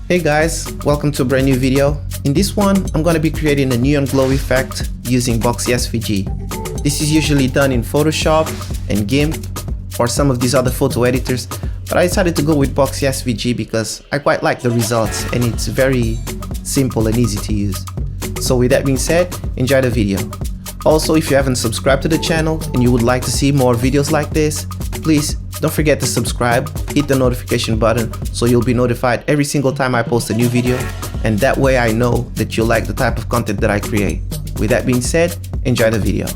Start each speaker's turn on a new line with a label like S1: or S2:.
S1: Hey guys, welcome to a brand new video. In this one, I'm going to be creating a neon glow effect using Boxy SVG. This is usually done in Photoshop and GIMP or some of these other photo editors, but I decided to go with Boxy SVG because I quite like the results and it's very simple and easy to use. So with that being said, enjoy the video. Also, if you haven't subscribed to the channel and you would like to see more videos like this, please don't forget to subscribe, hit the notification button so you'll be notified every single time I post a new video, and that way I know that you like the type of content that I create. With that being said, enjoy the video.